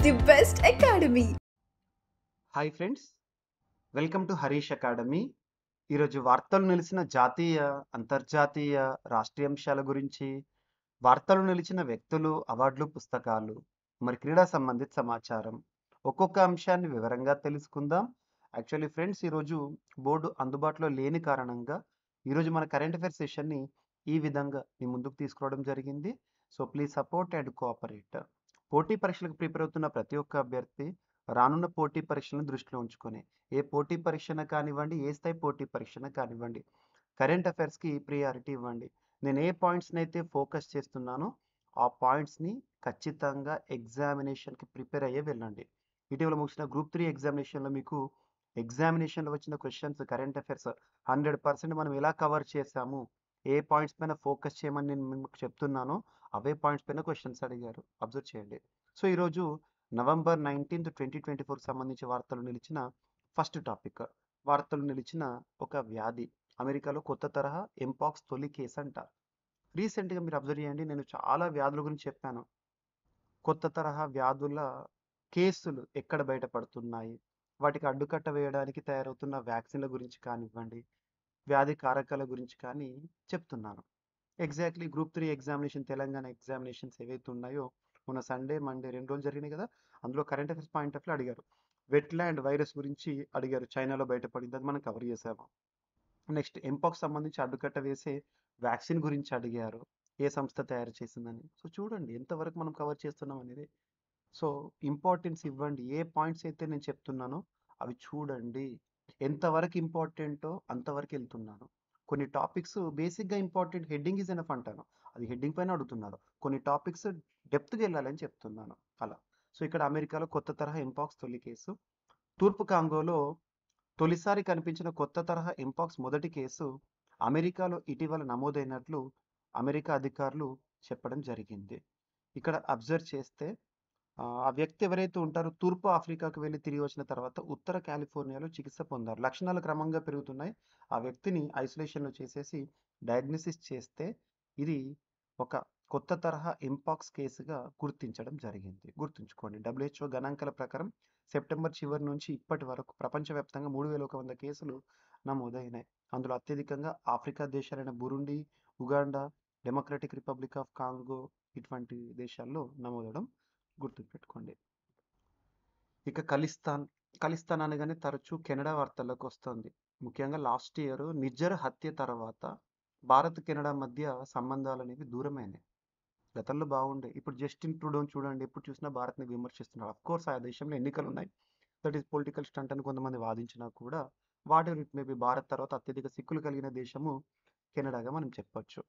the best academy. Hi friends, welcome to Harish academy. ఈరోజు వార్తలు నిలిచిన జాతీయ, అంతర్జాతీయ, రాష్ట్రీయ అంశాల గురించి, వార్తలు నిలిచిన వ్యక్తులు, అవార్డులు, పుస్తకాలు, మరి క్రీడా సంబంధిత సమాచారం, ఒక్కొక్క అంశాన్ని వివరంగా తెలుసుకుందాం. యాక్చువల్లీ ఫ్రెండ్స్, ఈరోజు బోర్డు అందుబాటులో లేని కారణంగా ఈరోజు మన కరెంట్ అఫైర్స్ సెషన్ని ఈ విధంగా మీ ముందుకు తీసుకురావడం జరిగింది. So please support and cooperate. పోటీ పరీక్షలకు ప్రిపేర్ అవుతున్న ప్రతి ఒక్క అభ్యర్థి రానున్న పోటీ పరీక్షలను దృష్టిలో ఉంచుకొని ఏ పోటీ పరీక్షను కానివ్వండి, ఏ స్థాయి పోటీ పరీక్షను కానివ్వండి, కరెంట్ అఫైర్స్కి ప్రియారిటీ ఇవ్వండి. నేను ఏ పాయింట్స్ని అయితే ఫోకస్ చేస్తున్నానో ఆ పాయింట్స్ని ఖచ్చితంగా ఎగ్జామినేషన్కి ప్రిపేర్ అయ్యే వెళ్ళండి. ఇటీవల ముగిసిన గ్రూప్ 3 ఎగ్జామినేషన్లో మీకు ఎగ్జామినేషన్లో వచ్చిన క్వశ్చన్స్ కరెంట్ అఫైర్స్ 100% మనం ఎలా కవర్ చేసాము, ఏ పాయింట్స్ పైన ఫోకస్ చేయమని నేను మీకు చెప్తున్నానో అవే పాయింట్స్ పైన క్వశ్చన్స్ అడిగారు. అబ్జర్వ్ చేయండి. సో ఈరోజు నవంబర్ 19, 2024 సంబంధించి వార్తలు నిలిచిన ఫస్ట్ టాపిక్, వార్తలు నిలిచిన ఒక వ్యాధి, అమెరికాలో కొత్త తరహా ఎంపాక్స్ తొలి కేసు అంట. రీసెంట్గా మీరు అబ్జర్వ్ చేయండి, నేను చాలా వ్యాధుల గురించి చెప్పాను. కొత్త తరహా వ్యాధుల కేసులు ఎక్కడ బయటపడుతున్నాయి, వాటికి అడ్డుకట్ట వేయడానికి తయారవుతున్న వ్యాక్సిన్ల గురించి కానివ్వండి, వ్యాధి కారకాల గురించి కానీ చెప్తున్నాను. Exactly group 3 examination, Telangana examinations ఏవైతే ఉన్నాయో మొన్న సండే, మండే 2 రోజులు జరిగినాయి కదా, అందులో కరెంట్ అఫైర్స్ పాయింట్ ఆఫ్ అడిగారు. వెట్లాండ్ వైరస్ గురించి అడిగారు, చైనాలో బయటపడింది, అది మనం కవర్ చేసాము. నెక్స్ట్ ఎంపాక్స్ సంబంధించి అడ్డుకట్ట వేసే వ్యాక్సిన్ గురించి అడిగారు, ఏ సంస్థ తయారు చేసిందని. సో చూడండి ఎంతవరకు మనం కవర్ చేస్తున్నాం అనేది. సో ఇంపార్టెన్స్ ఇవ్వండి, ఏ పాయింట్స్ అయితే నేను చెప్తున్నానో అవి చూడండి. ఎంతవరకు ఇంపార్టెంటో అంతవరకు వెళ్తున్నాను. కొన్ని టాపిక్స్ బేసిక్గా ఇంపార్టెంట్, హెడ్డింగ్ ఈజ్ ఎనఫ్ అంటాను, అది హెడ్డింగ్ పైన అడుగుతున్నారు. కొన్ని టాపిక్స్ డెప్త్కి వెళ్ళాలని చెప్తున్నాను అలా. సో ఇక్కడ అమెరికాలో కొత్త తరహా ఎంపాక్స్ తొలి కేసు, తూర్పు కాంగోలో తొలిసారి కనిపించిన కొత్త తరహా ఎంపాక్స్ మొదటి కేసు అమెరికాలో ఇటీవల నమోదైనట్లు అమెరికా అధికారులు చెప్పడం జరిగింది. ఇక్కడ అబ్జర్వ్ చేస్తే ఆ వ్యక్తి ఎవరైతే ఉంటారో తూర్పు ఆఫ్రికాకు వెళ్ళి తిరిగి వచ్చిన తర్వాత ఉత్తర కాలిఫోర్నియాలో చికిత్స పొందారు. లక్షణాలు క్రమంగా పెరుగుతున్నాయి. ఆ వ్యక్తిని ఐసోలేషన్లో చేసేసి డయాగ్నోసిస్ చేస్తే ఇది ఒక కొత్త తరహా ఎంపాక్స్ కేసుగా గుర్తించడం జరిగింది. గుర్తుంచుకోండి, WHO గణాంకాల ప్రకారం సెప్టెంబర్ చివరి నుంచి ఇప్పటి వరకు ప్రపంచవ్యాప్తంగా 3100 కేసులు నమోదైనాయి. అందులో అత్యధికంగా ఆఫ్రికా దేశాలైన Burundi, Uganda, Democratic Republic of Congo ఇటువంటి దేశాల్లో నమోదవడం గుర్తుపెట్టుకోండి. ఇక ఖలిస్తాన్ అనగానే తరచూ కెనడా వార్తల్లోకి వస్తుంది. ముఖ్యంగా లాస్ట్ ఇయర్ నిజ్జర్ హత్య తర్వాత భారత్ కెనడా మధ్య సంబంధాలు అనేవి దూరమైనాయి. గతంలో బాగుండే, ఇప్పుడు జస్టిన్ ట్రూడోని చూడండి, ఎప్పుడు చూసినా భారత్ని విమర్శిస్తున్నారు. అఫ్ కోర్స్ ఆ దేశంలో ఎన్నికలు ఉన్నాయి, దట్ ఈస్ పొలిటికల్ స్టంట్ అని కొంతమంది వాదించినా కూడా what ever it maybe Bharat తర్వాత అత్యధిక సిక్కులు కలిగిన దేశము కెనడాగా మనం చెప్పొచ్చు.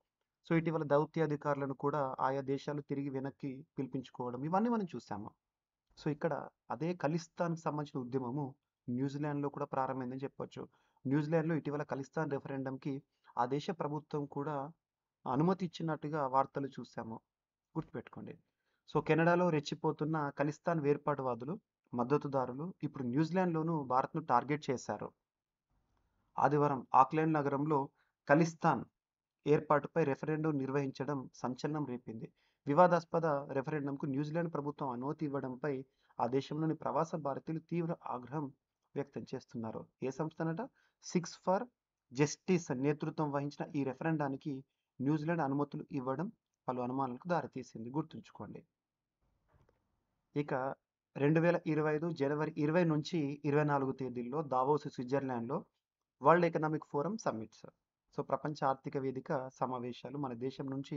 సో ఇటీవల దౌత్య అధికారులను కూడా ఆయా దేశాలు తిరిగి వెనక్కి పిలిపించుకోవడం ఇవన్నీ మనం చూసాము. సో ఇక్కడ అదే ఖలిస్తాన్కి సంబంధించిన ఉద్యమము న్యూజిలాండ్లో కూడా ప్రారంభమైందని చెప్పొచ్చు. న్యూజిలాండ్లో ఇటీవల ఖలిస్తాన్ రెఫరెండంకి ఆ దేశ ప్రభుత్వం కూడా అనుమతి ఇచ్చినట్టుగా వార్తలు చూసాము. గుర్తుపెట్టుకోండి. సో కెనడాలో రెచ్చిపోతున్న ఖలిస్తాన్ వేర్పాటువాదులు, మద్దతుదారులు ఇప్పుడు న్యూజిలాండ్లోనూ భారత్ను టార్గెట్ చేశారు. ఆదివారం ఆక్లాండ్ నగరంలో ఖలిస్తాన్ ఏర్పాటుపై రెఫరెండం నిర్వహించడం సంచలనం రేపింది. వివాదాస్పద రెఫరెండంకు న్యూజిలాండ్ ప్రభుత్వం అనుమతి ఇవ్వడంపై ఆ దేశంలోని ప్రవాస భారతీయులు తీవ్ర ఆగ్రహం వ్యక్తం చేస్తున్నారు. ఏ సంస్థనట? సిక్స్ ఫర్ జస్టిస్ నేతృత్వం వహించిన ఈ రెఫరెండానికి న్యూజిలాండ్ అనుమతులు ఇవ్వడం పలు అనుమానాలకు దారితీసింది. గుర్తుంచుకోండి. ఇక 2025 జనవరి 20 నుంచి 24 తేదీల్లో దావోస్, స్విట్జర్లాండ్లో World Economic Forum summits, so ప్రపంచ ఆర్థిక వేదిక సమావేశాలు, మన దేశం నుంచి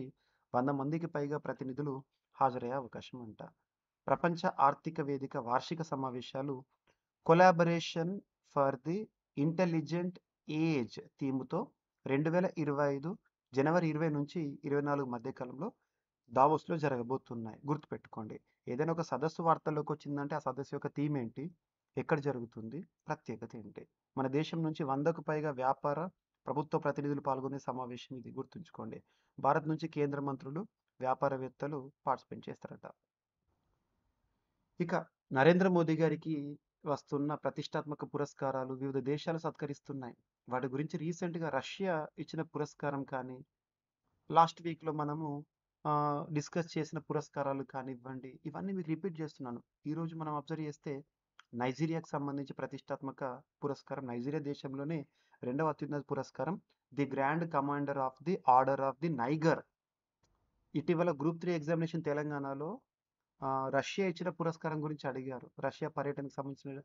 100 మందికి పైగా ప్రతినిధులు హాజరయ్యే అవకాశం అంట. ప్రపంచ ఆర్థిక వేదిక వార్షిక సమావేశాలు collaboration for the intelligent age థీమ్తో 2025 జనవరి 20 నుంచి 24 మధ్యకాలంలో దావోస్లో జరగబోతున్నాయి. గుర్తుపెట్టుకోండి, ఏదైనా ఒక సదస్సు వార్తల్లోకి వచ్చిందంటే ఆ సదస్సు యొక్క థీమ్ ఏంటి, ఎక్కడ జరుగుతుంది, ప్రత్యేకత ఏంటి. మన దేశం నుంచి 100కు పైగా వ్యాపార, ప్రభుత్వ ప్రతినిధులు పాల్గొనే సమావేశం ఇది. గుర్తుంచుకోండి, భారత్ నుంచి కేంద్ర మంత్రులు, వ్యాపారవేత్తలు పార్టిసిపేట్ చేస్తారట. ఇక నరేంద్ర మోదీ గారికి వస్తున్న ప్రతిష్టాత్మక పురస్కారాలు వివిధ దేశాలు సత్కరిస్తున్నాయి. వాటి గురించి రీసెంట్గా రష్యా ఇచ్చిన పురస్కారం కానీ, లాస్ట్ వీక్లో మనము డిస్కస్ చేసిన పురస్కారాలు కానివ్వండి, ఇవన్నీ మీకు రిపీట్ చేస్తున్నాను. ఈరోజు మనం అబ్జర్వ్ చేస్తే నైజీరియాకి సంబంధించి ప్రతిష్టాత్మక పురస్కారం, నైజీరియా దేశంలోనే రెండవ అత్యున్నత పురస్కారం, the grand commander of the order of the niger. ఇటీవల గ్రూప్ 3 ఎగ్జామినేషన్ తెలంగాణలో రష్యా ఇచ్చిన పురస్కారం గురించి అడిగారు. రష్యా పర్యటనకు సంబంధించిన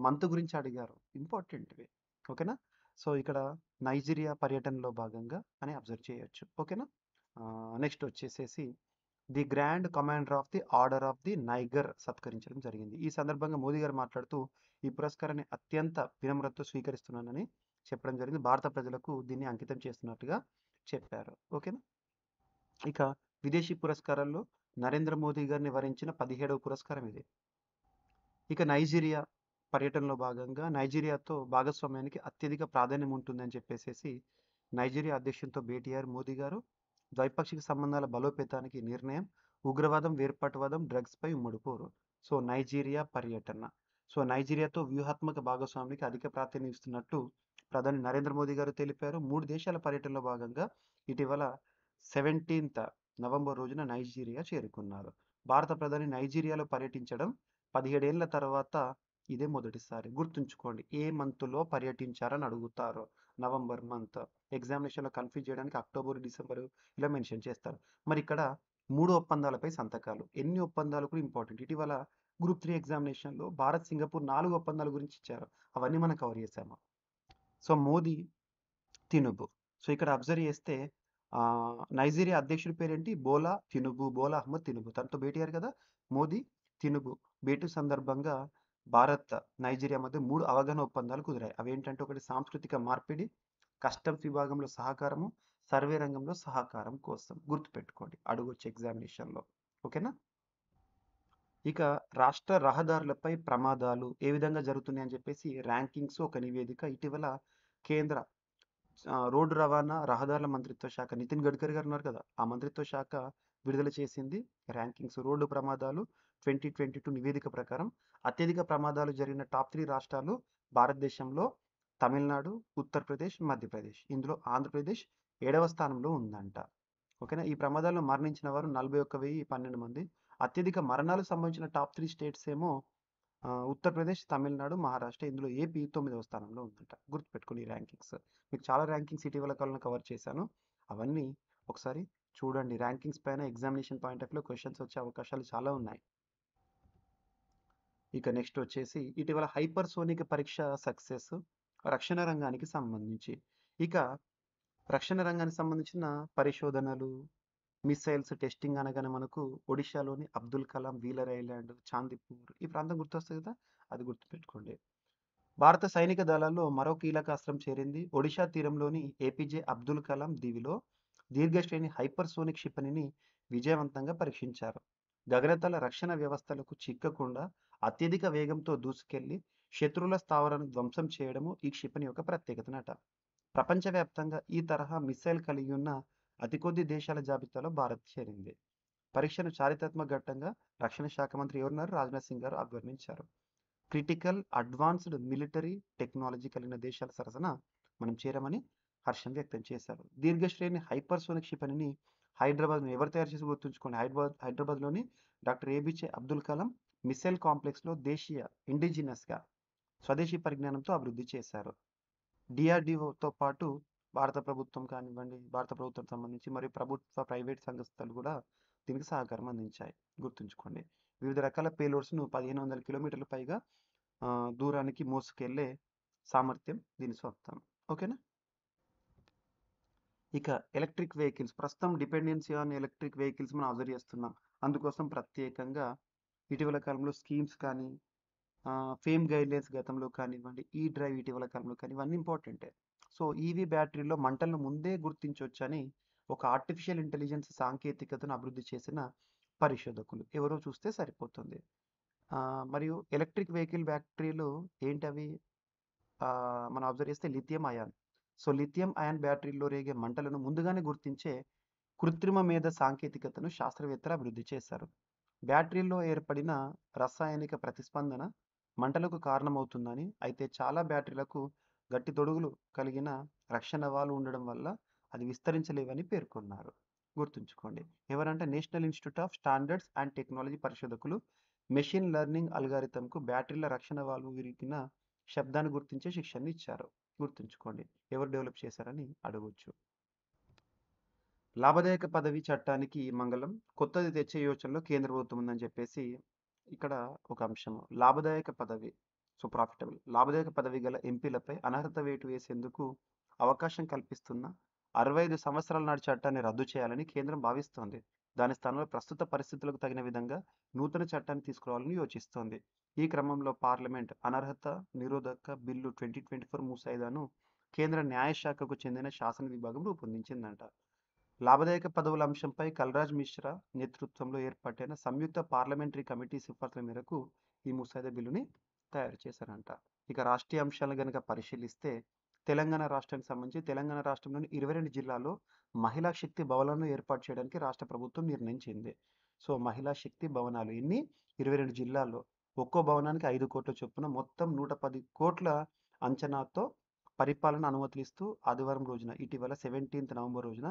మంత్ గురించి అడిగారు. ఇంపార్టెంట్‌వి. ఓకేనా? సో, ఇక్కడ నైజీరియా పర్యటనలో భాగంగా అని అబ్జర్వ్ చేయొచ్చు. ఓకేనా? నెక్స్ట్ వచ్చేసేసి the grand commander of the order of the Niger సత్కరించడం జరిగింది. ఈ సందర్భంగా మోదీ గారు మాట్లాడుతూ ఈ పురస్కారాన్ని అత్యంత వినమ్రతతో స్వీకరిస్తున్నానని చెప్పడం జరిగింది. భారత ప్రజలకు దీన్ని అంకితం చేస్తున్నట్టుగా చెప్పారు. ఓకేనా? ఇక విదేశీ పురస్కారాల్లో నరేంద్ర మోదీ గారిని వరించిన 17వ పురస్కారం ఇది. ఇక నైజీరియా పర్యటనలో భాగంగా నైజీరియాతో భాగస్వామ్యానికి అత్యధిక ప్రాధాన్యం ఉంటుందని చెప్పేసేసి నైజీరియా అధ్యక్షునితో భేటీ అయ్యారు మోదీ గారు. ద్వైపాక్షిక సంబంధాల బలోపేతానికి నిర్ణయం, ఉగ్రవాదం, వేర్పాటువాదం, డ్రగ్స్పై ఉమ్మడి పోరు. సో, నైజీరియా పర్యటన. సో, నైజీరియాతో వ్యూహాత్మక భాగస్వామ్యానికి అధిక ప్రాధాన్యం ఇస్తున్నట్టు ప్రధాని నరేంద్ర మోదీ గారు తెలిపారు. 3 దేశాల పర్యటనలో భాగంగా ఇటీవల 17th నవంబర్ రోజున నైజీరియా చేరుకున్నారు. భారత ప్రధాని నైజీరియాలో పర్యటించడం 17 ఏళ్ల తర్వాత ఇదే మొదటిసారి. గుర్తుంచుకోండి, ఏ మంత్లో పర్యటించారని అడుగుతారు. November month. ఎగ్జామినేషన్లో కన్ఫ్యూజ్ చేయడానికి అక్టోబర్, డిసెంబర్ ఇలా మెన్షన్ చేస్తారు. మరి ఇక్కడ 3 ఒప్పందాలపై సంతకాలు. ఎన్ని ఒప్పందాలు కూడా ఇంపార్టెంట్. ఇటీవల గ్రూప్ 3 ఎగ్జామినేషన్లో భారత్, సింగపూర్ 4 ఒప్పందాల గురించి ఇచ్చారు. అవన్నీ మనం కవర్ చేసాము. సో, మోదీ, తినుబు. సో, ఇక్కడ అబ్జర్వ్ చేస్తే నైజీరియా అధ్యక్షుడి పేరేంటి? బోలా తినుబు, బోలా అహ్మద్ తినుబు. తనతో భేటీ అయ్యారు కదా మోదీ, తినుబు. భేటీ సందర్భంగా భారత్, నైజీరియా మధ్య 3 అవగాహన ఒప్పందాలు కుదిరాయి. అవేంటంటే ఒకటి సాంస్కృతిక మార్పిడి, కస్టమ్స్ విభాగంలో సహకారము, సర్వే రంగంలో సహకారం కోసం. గుర్తుపెట్టుకోండి, అడగొచ్చు ఎగ్జామినేషన్లో. ఓకేనా? ఇక రాష్ట్ర రహదారులపై ప్రమాదాలు ఏ విధంగా జరుగుతున్నాయని చెప్పేసి ర్యాంకింగ్స్ ఒక నివేదిక ఇటీవల కేంద్ర రోడ్డు రవాణా రహదారుల మంత్రిత్వ శాఖ, నితిన్ గడ్కరీ గారు ఉన్నారు కదా, ఆ మంత్రిత్వ శాఖ విడుదల చేసింది ర్యాంకింగ్స్. రోడ్డు ప్రమాదాలు 2022 నివేదిక ప్రకారం అత్యధిక ప్రమాదాలు జరిగిన టాప్ 3 రాష్ట్రాలు భారతదేశంలో తమిళనాడు, ఉత్తరప్రదేశ్, మధ్యప్రదేశ్. ఇందులో ఆంధ్రప్రదేశ్ 7వ స్థానంలో ఉందంట. ఓకేనా? ఈ ప్రమాదాల్లో మరణించిన వారు 41,012 మంది. అత్యధిక మరణాలు సంబంధించిన టాప్ 3 స్టేట్స్ ఏమో ఉత్తరప్రదేశ్, తమిళనాడు, మహారాష్ట్ర. ఇందులో ఏపీ 9వ స్థానంలో ఉందంట. గుర్తుపెట్టుకుని ఈ ర్యాంకింగ్స్. మీకు చాలా ర్యాంకింగ్స్ ఇటీవల కాలంలో కవర్ చేశాను. అవన్నీ ఒకసారి చూడండి. ర్యాంకింగ్స్ పైన ఎగ్జామినేషన్ పాయింట్ ఆఫ్ వ్యూలో క్వశ్చన్స్ వచ్చే అవకాశాలు చాలా ఉన్నాయి. ఇక నెక్స్ట్ వచ్చేసి ఇటీవల హైపర్సోనిక్ పరీక్ష సక్సెస్ రక్షణ రంగానికి సంబంధించి. ఇక రక్షణ రంగానికి సంబంధించిన పరిశోధనలు, మిసైల్స్ టెస్టింగ్ అనగానే మనకు ఒడిశాలోని అబ్దుల్ కలాం వీలర్ ఐలాండ్, చాందిపూర్ ఈ ప్రాంతం గుర్తొస్తుంది కదా, అది గుర్తుపెట్టుకోండి. భారత సైనిక దళాల్లో మరో కీలక అస్త్రం చేరింది. ఒడిషా తీరంలోని ఏపీజే అబ్దుల్ కలాం దీవిలో దీర్ఘశ్రేణి హైపర్సోనిక్ క్షిపణిని విజయవంతంగా పరీక్షించారు. గగనతల రక్షణ వ్యవస్థలకు చిక్కకుండా అత్యధిక వేగంతో దూసుకెళ్లి శత్రువుల స్థావరాలను ధ్వంసం చేయడము ఈ క్షిపణి యొక్క ప్రత్యేకతనట. ప్రపంచవ్యాప్తంగా ఈ తరహా మిసైల్ కలిగి ఉన్న అతి కొద్ది దేశాల జాబితాలో భారత్ చేరింది. పరీక్షను చారిత్రాత్మక ఘట్టంగా రక్షణ శాఖ మంత్రి ఎవరున్నారు? రాజ్నాథ్ సింగ్ గారు అభివర్ణించారు. క్రిటికల్ అడ్వాన్స్డ్ మిలిటరీ టెక్నాలజీ కలిగిన దేశాల సరసన మనం చేరామని హర్షం వ్యక్తం చేశారు. దీర్ఘశ్రేణి హైపర్సోనిక్ క్షిపణిని హైదరాబాద్ ఎవరు తయారు చేసి గుర్తుంచుకోండి. హైదరాబాద్లోని డాక్టర్ ఏబిజే అబ్దుల్ కలాం మిసైల్ కాంప్లెక్స్లో దేశీయ ఇండిజినస్గా స్వదేశీ పరిజ్ఞానంతో అభివృద్ధి చేశారు. డిఆర్డిఓతో పాటు భారత ప్రభుత్వం కానివ్వండి, భారత ప్రభుత్వం సంబంధించి మరియు ప్రభుత్వ ప్రైవేట్ సంస్థలు కూడా దీనికి సహకారం అందించాయి. గుర్తుంచుకోండి. వివిధ రకాల పేలోడ్స్ను 1500 కిలోమీటర్ల పైగా దూరానికి మోసుకెళ్లే సామర్థ్యం దీని సొంతం. ఓకేనా? ఇక ఎలక్ట్రిక్ వెహికల్స్. ప్రస్తుతం డిపెండెన్సీ ఆన్ ఎలక్ట్రిక్ వెహికల్స్ మనం అబ్జర్వ్ చేస్తున్నాం. అందుకోసం ప్రత్యేకంగా ఇటీవల కాలంలో స్కీమ్స్ కానీ, ఫేమ్ గైడ్లైన్స్ గతంలో కానివ్వండి, ఈ డ్రైవ్ ఇటీవల కాలంలో కానీ ఇవన్నీ ఇంపార్టెంటే. సో, ఈవీ బ్యాటరీలో మంటలను ముందే గుర్తించవచ్చని ఒక ఆర్టిఫిషియల్ ఇంటెలిజెన్స్ సాంకేతికతను అభివృద్ధి చేసిన పరిశోధకులు ఎవరో చూస్తే సరిపోతుంది. మరియు ఎలక్ట్రిక్ వెహికల్ బ్యాటరీలు ఏంటవి? మనం అబ్జర్వ్ చేస్తే lithium ion. So, lithium ion బ్యాటరీల్లో రేగే మంటలను ముందుగానే గుర్తించే కృత్రిమ మేధ సాంకేతికతను శాస్త్రవేత్తలు అభివృద్ధి చేశారు. బ్యాటరీల్లో ఏర్పడిన రసాయనిక ప్రతిస్పందన మంటలకు కారణమవుతుందని, అయితే చాలా బ్యాటరీలకు గట్టి తొడుగులు కలిగిన రక్షణ వాల్వ్ ఉండడం వల్ల అది విస్తరించలేవని పేర్కొన్నారు. గుర్తుంచుకోండి. ఎవరంటే national institute of standards and technology పరిశోధకులు మెషిన్ లెర్నింగ్ అల్గారిథంకు బ్యాటరీల రక్షణ వాల్వ్ విరిగిన శబ్దాన్ని గుర్తించే శిక్షణ ఇచ్చారు. గుర్తుంచుకోండి. ఎవరు డెవలప్ చేశారని అడగొచ్చు. లాభదాయక పదవి చట్టానికి మంగళం. కొత్తది తెచ్చే యోచనలో కేంద్ర ప్రభుత్వం ఉందని చెప్పేసి ఇక్కడ ఒక అంశము. లాభదాయక పదవి. So, profitable. లాభదాయక పదవి గల ఎంపీలపై అనర్హత వేటు వేసేందుకు అవకాశం కల్పిస్తున్న 65 సంవత్సరాల నాటి చట్టాన్ని రద్దు చేయాలని కేంద్రం భావిస్తోంది. దాని స్థానంలో ప్రస్తుత పరిస్థితులకు తగిన విధంగా నూతన చట్టాన్ని తీసుకురావాలని యోచిస్తోంది. ఈ క్రమంలో పార్లమెంట్ అనర్హత నిరోధక బిల్లు 2024 ముసాయిదాను కేంద్ర న్యాయశాఖకు చెందిన శాసన విభాగం రూపొందించిందంట. లాభదాయక పదవుల అంశంపై కల్రాజ్ మిశ్రా నేతృత్వంలో ఏర్పాటైన సంయుక్త పార్లమెంటరీ కమిటీ సిఫార్సుల మేరకు ఈ ముసాయిదా బిల్లుని తయారు చేశారంట. ఇక రాష్ట్రీయ అంశాలను గనక పరిశీలిస్తే తెలంగాణ రాష్ట్రానికి సంబంధించి తెలంగాణ రాష్ట్రంలోని 22 జిల్లాల్లో మహిళా శక్తి భవనాలను ఏర్పాటు చేయడానికి రాష్ట్ర ప్రభుత్వం నిర్ణయించింది. సో, మహిళా శక్తి భవనాలు ఎన్ని? 22 జిల్లాల్లో. ఒక్కో భవనానికి 5 కోట్ల చొప్పున మొత్తం 110 కోట్ల అంచనాతో పరిపాలన అనుమతులు ఇస్తూ ఆదివారం రోజున ఇటీవల 17 నవంబర్ రోజున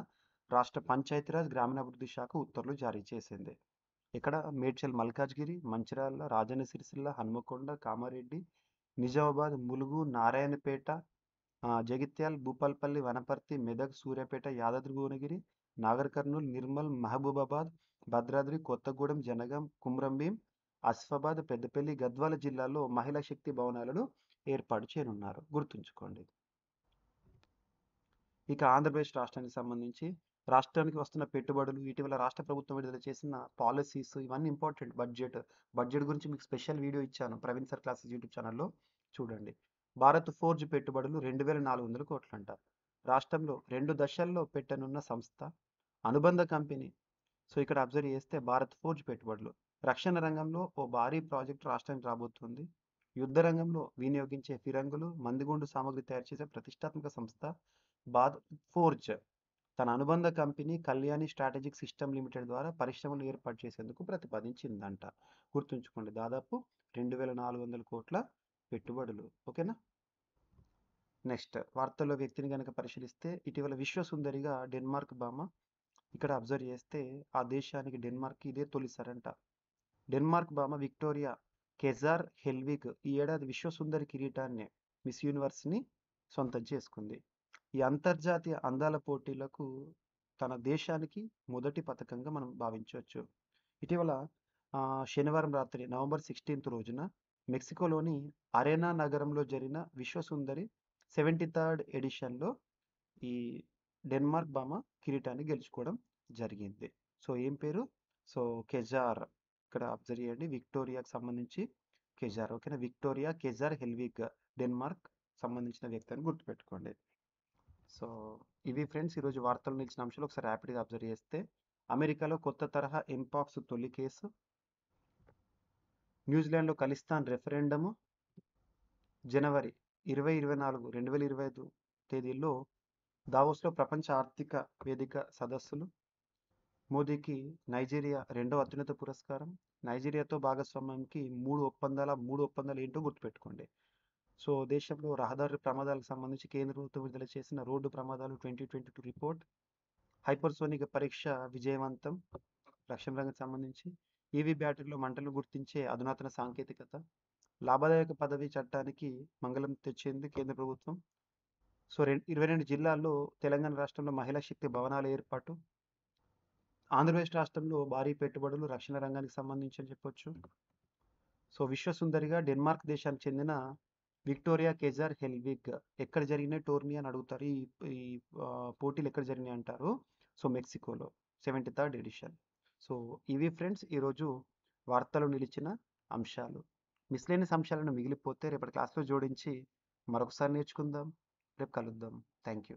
రాష్ట్ర పంచాయతీరాజ్ గ్రామీణాభివృద్ధి శాఖ ఉత్తర్వులు జారీ చేసింది. ఇక్కడ మేడ్చల్ మల్కాజ్గిరి, మంచిర్యాల, రాజన్న సిరిసిల్ల, హన్మకొండ, కామారెడ్డి, నిజామాబాద్, ములుగు, నారాయణపేట, జగిత్యాల్, భూపాల్పల్లి, వనపర్తి, మెదక్, సూర్యాపేట, యాదాద్రి భువనగిరి, నాగర్ కర్నూల్, నిర్మల్, మహబూబాబాద్, భద్రాద్రి, కొత్తగూడెం, జనగాం, కుమ్రంభీం, ఆసిఫాబాద్, పెద్దపల్లి, గద్వాల జిల్లాల్లో మహిళా శక్తి భవనాలను ఏర్పాటు చేయనున్నారు. గుర్తుంచుకోండి. ఇక ఆంధ్రప్రదేశ్ రాష్ట్రానికి సంబంధించి రాష్ట్రానికి వస్తున్న పెట్టుబడులు, ఇటీవల రాష్ట్ర ప్రభుత్వం విడుదల చేసిన పాలసీస్ ఇవన్నీ ఇంపార్టెంట్. బడ్జెట్ గురించి మీకు స్పెషల్ వీడియో ఇచ్చాను ప్రవీణ్ సార్ క్లాసెస్ యూట్యూబ్ ఛానల్లో చూడండి. భారత్ ఫోర్జ్ పెట్టుబడులు 2400 కోట్లంట. రాష్ట్రంలో 2 దశల్లో పెట్టనున్న సంస్థ అనుబంధ కంపెనీ. సో, ఇక్కడ అబ్జర్వ్ చేస్తే భారత్ ఫోర్జ్ పెట్టుబడులు రక్షణ రంగంలో ఓ భారీ ప్రాజెక్ట్ రాష్ట్రానికి రాబోతుంది. యుద్ధ రంగంలో వినియోగించే ఫిరంగులు, మందుగుండు సామగ్రి తయారు చేసే ప్రతిష్టాత్మక సంస్థ భారత్ ఫోర్జ్ తన అనుబంధ company Kalyani strategic system limited ద్వారా పరిశ్రమలు ఏర్పాటు చేసేందుకు ప్రతిపాదించిందంట. గుర్తుంచుకోండి. దాదాపు 2400 కోట్ల పెట్టుబడులు. ఓకేనా? నెక్స్ట్ వార్తల్లో వ్యక్తిని కనుక పరిశీలిస్తే ఇటీవల విశ్వసుందరిగా డెన్మార్క్ భామ. ఇక్కడ అబ్జర్వ్ చేస్తే ఆ దేశానికి డెన్మార్క్ ఇదే తొలిసారంట. డెన్మార్క్ భామ విక్టోరియా కెజార్ హెల్విగ్ ఈ ఏడాది విశ్వసుందరి కిరీటాన్ని మిస్ యూనివర్స్ని సొంతం చేసుకుంది. ఈ అంతర్జాతీయ అందాల పోటీలకు తన దేశానికి మొదటి పథకంగా మనం భావించవచ్చు. ఇటీవల శనివారం రాత్రి నవంబర్ 16 రోజున మెక్సికోలోని అరేనా నగరంలో జరిగిన విశ్వసుందరి 73rd ఎడిషన్లో ఈ డెన్మార్క్ భామ కిరీటాన్ని గెలుచుకోవడం జరిగింది. సో, ఏం పేరు? సో, కెజార్. ఇక్కడ అబ్జర్వ్ చేయండి. విక్టోరియాకి సంబంధించి కెజార్. ఓకేనా? విక్టోరియా కెజార్ హెల్విగ్ డెన్మార్క్ సంబంధించిన వ్యక్తి అని గుర్తుపెట్టుకోండి. సో, ఇవి ఫ్రెండ్స్ ఈరోజు వార్తలు నిలిచిన అంశాలు ఒకసారి ర్యాపిడ్గా అబ్జర్వ్ చేస్తే అమెరికాలో కొత్త తరహా ఎంపాక్స్ తొలి కేసు, న్యూజిలాండ్లో ఖలిస్తాన్ రెఫరెండము, జనవరి 2024, 2025 తేదీల్లో దావోస్లో ప్రపంచ ఆర్థిక వేదిక సదస్సులు, మోదీకి నైజీరియా 2వ అత్యున్నత పురస్కారం, నైజీరియాతో భాగస్వామ్యానికి 3 ఒప్పందాలు ఏంటో గుర్తుపెట్టుకోండి. సో, దేశంలో రహదారి ప్రమాదాలకు సంబంధించి కేంద్ర ప్రభుత్వం విడుదల చేసిన రోడ్డు ప్రమాదాలు 2022 రిపోర్ట్, హైపర్సోనిక్ పరీక్ష విజయవంతం రక్షణ రంగానికి సంబంధించి, ఈవీ బ్యాటరీలో మంటలు గుర్తించే అధునాతన సాంకేతికత, లాభదాయక పదవి చట్టానికి మంగళం తెచ్చింది కేంద్ర ప్రభుత్వం. సో, 22 జిల్లాల్లో తెలంగాణ రాష్ట్రంలో మహిళా శక్తి భవనాల ఏర్పాటు, ఆంధ్రప్రదేశ్ రాష్ట్రంలో భారీ పెట్టుబడులు రక్షణ రంగానికి సంబంధించి అని చెప్పొచ్చు. సో, విశ్వసుందరిగా డెన్మార్క్ దేశానికి చెందిన విక్టోరియా కెజార్ హెల్విగ్ ఎక్కడ జరిగినాయి టోర్నీ అని అడుగుతారు. ఈ ఈ పోటీలు ఎక్కడ జరిగినాయి అంటారు. సో, మెక్సికోలో 73rd ఎడిషన్. సో, ఇవి ఫ్రెండ్స్ ఈరోజు వార్తలు నిలిచిన అంశాలు. మిస్లేనియస్ అంశాలను మిగిలిపోతే రేపటి క్లాస్లో జోడించి మరొకసారి నేర్చుకుందాం. రేపు కలుద్దాం. Thank you.